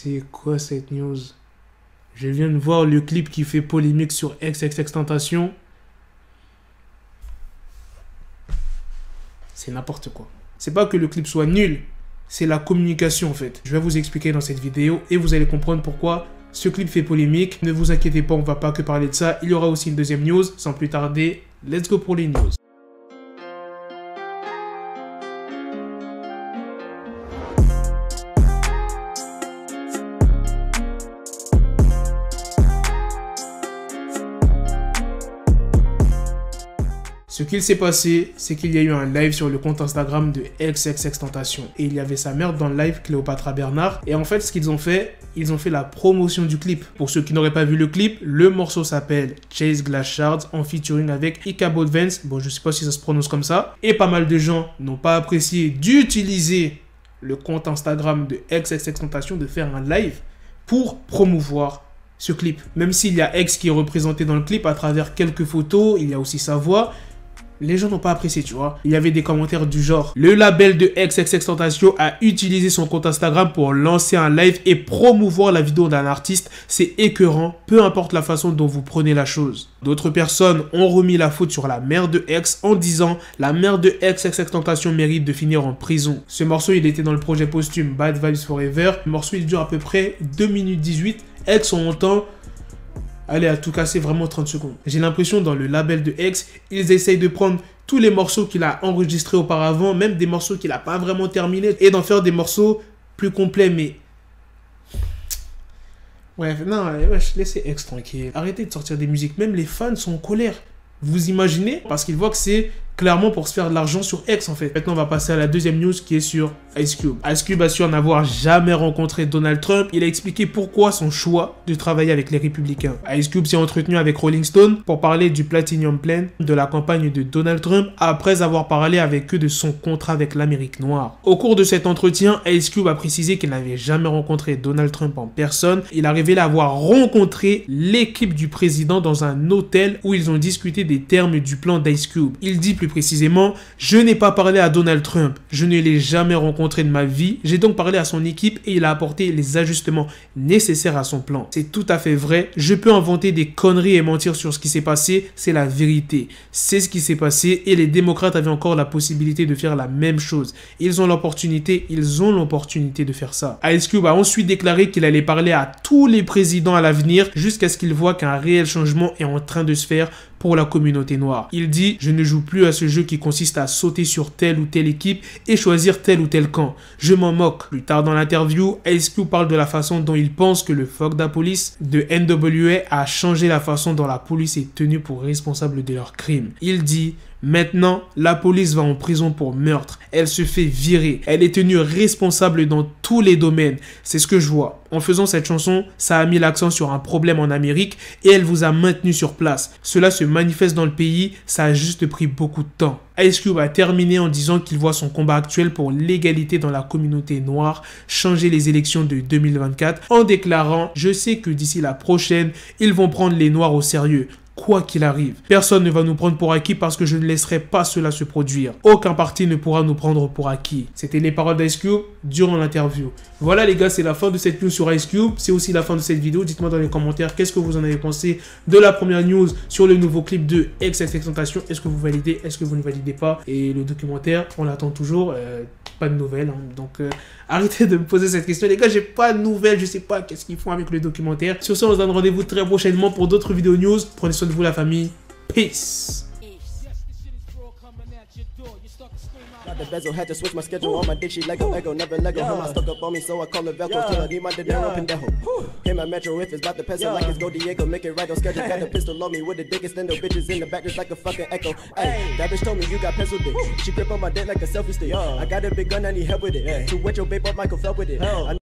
C'est quoi cette news? Je viens de voir le clip qui fait polémique sur XXXTentacion. C'est n'importe quoi. C'est pas que le clip soit nul, c'est la communication en fait. Je vais vous expliquer dans cette vidéo et vous allez comprendre pourquoi ce clip fait polémique. Ne vous inquiétez pas, on va pas que parler de ça. Il y aura aussi une deuxième news. Sans plus tarder, let's go pour les news. Ce qu'il s'est passé, c'est qu'il y a eu un live sur le compte Instagram de XXXTentacion. Et il y avait sa mère dans le live, Cléopatra Bernard. Et en fait, ce qu'ils ont fait, ils ont fait la promotion du clip. Pour ceux qui n'auraient pas vu le clip, le morceau s'appelle Chase Glass Shards en featuring avec Ika Boldvance. Bon, je sais pas si ça se prononce comme ça. Et pas mal de gens n'ont pas apprécié d'utiliser le compte Instagram de XXXTentacion, de faire un live pour promouvoir ce clip. Même s'il y a X qui est représenté dans le clip à travers quelques photos, il y a aussi sa voix. Les gens n'ont pas apprécié, tu vois. Il y avait des commentaires du genre: le label de XXXTentacion a utilisé son compte Instagram pour lancer un live et promouvoir la vidéo d'un artiste. C'est écœurant, peu importe la façon dont vous prenez la chose. D'autres personnes ont remis la faute sur la mère de X en disant: la mère de XXXTentacion mérite de finir en prison. Ce morceau, il était dans le projet posthume Bad Vibes Forever. Le morceau, il dure à peu près 2 minutes 18. X, on entend... Allez, à tout casser, vraiment 30 secondes. J'ai l'impression dans le label de X, ils essayent de prendre tous les morceaux qu'il a enregistrés auparavant, même des morceaux qu'il n'a pas vraiment terminés, et d'en faire des morceaux plus complets, mais... Bref, non, wesh, laissez X tranquille. Arrêtez de sortir des musiques, même les fans sont en colère. Vous imaginez? Parce qu'ils voient que c'est clairement pour se faire de l'argent sur X en fait. Maintenant, on va passer à la deuxième news qui est sur Ice Cube. Ice Cube assure n'avoir jamais rencontré Donald Trump. Il a expliqué pourquoi son choix de travailler avec les Républicains. Ice Cube s'est entretenu avec Rolling Stone pour parler du Platinum Plan de la campagne de Donald Trump après avoir parlé avec eux de son contrat avec l'Amérique noire. Au cours de cet entretien, Ice Cube a précisé qu'il n'avait jamais rencontré Donald Trump en personne. Il a révélé avoir rencontré l'équipe du président dans un hôtel où ils ont discuté des termes du plan d'Ice Cube. Il dit plus précisément: je n'ai pas parlé à Donald Trump, je ne l'ai jamais rencontré de ma vie, j'ai donc parlé à son équipe et il a apporté les ajustements nécessaires à son plan. C'est tout à fait vrai, je peux inventer des conneries et mentir sur ce qui s'est passé, c'est la vérité. C'est ce qui s'est passé et les démocrates avaient encore la possibilité de faire la même chose. Ils ont l'opportunité de faire ça. Ice Cube a ensuite déclaré qu'il allait parler à tous les présidents à l'avenir jusqu'à ce qu'il voit qu'un réel changement est en train de se faire pour la communauté noire. Il dit: je ne joue plus à ce jeu qui consiste à sauter sur telle ou telle équipe et choisir tel ou tel camp. Je m'en moque. Plus tard dans l'interview, Ice Cube parle de la façon dont il pense que le fuck da police de NWA a changé la façon dont la police est tenue pour responsable de leurs crimes. Il dit: maintenant, la police va en prison pour meurtre. Elle se fait virer. Elle est tenue responsable dans tous les domaines. C'est ce que je vois. En faisant cette chanson, ça a mis l'accent sur un problème en Amérique et elle vous a maintenu sur place. Cela se manifeste dans le pays, ça a juste pris beaucoup de temps. Ice Cube a terminé en disant qu'il voit son combat actuel pour l'égalité dans la communauté noire changer les élections de 2024 en déclarant: je sais que d'ici la prochaine, ils vont prendre les noirs au sérieux. Quoi qu'il arrive, personne ne va nous prendre pour acquis parce que je ne laisserai pas cela se produire. Aucun parti ne pourra nous prendre pour acquis. C'était les paroles d'Ice Cube durant l'interview. Voilà les gars, c'est la fin de cette news sur Ice Cube. C'est aussi la fin de cette vidéo. Dites-moi dans les commentaires qu'est-ce que vous en avez pensé de la première news sur le nouveau clip de XXXTentacion. Est-ce que vous validez? Est-ce que vous ne validez pas? Et le documentaire, on l'attend toujours. Pas de nouvelles, hein. Donc arrêtez de me poser cette question les gars, j'ai pas de nouvelles, je sais pas qu'est-ce qu'ils font avec le documentaire. Sur ce, on se donne rendez-vous très prochainement pour d'autres vidéos news. Prenez soin de vous la famille, peace. Got the bezel, had to switch my schedule on my dick, she Lego, Ego, never Lego. Her mind stuck up on me, so I call her Velcro. Till I need my dinero, pendejo. Hit my metro if it's about the peso, like it's Go Diego. Make it right on schedule. Got a pistol on me with the dick extendo. Bitches in the back just like a fucking echo. Ay, that bitch told me you got pencil dick. She grip on my dick like a selfie stick. I got a big gun, I need help with it. To wet your babe up, Michael fell with it.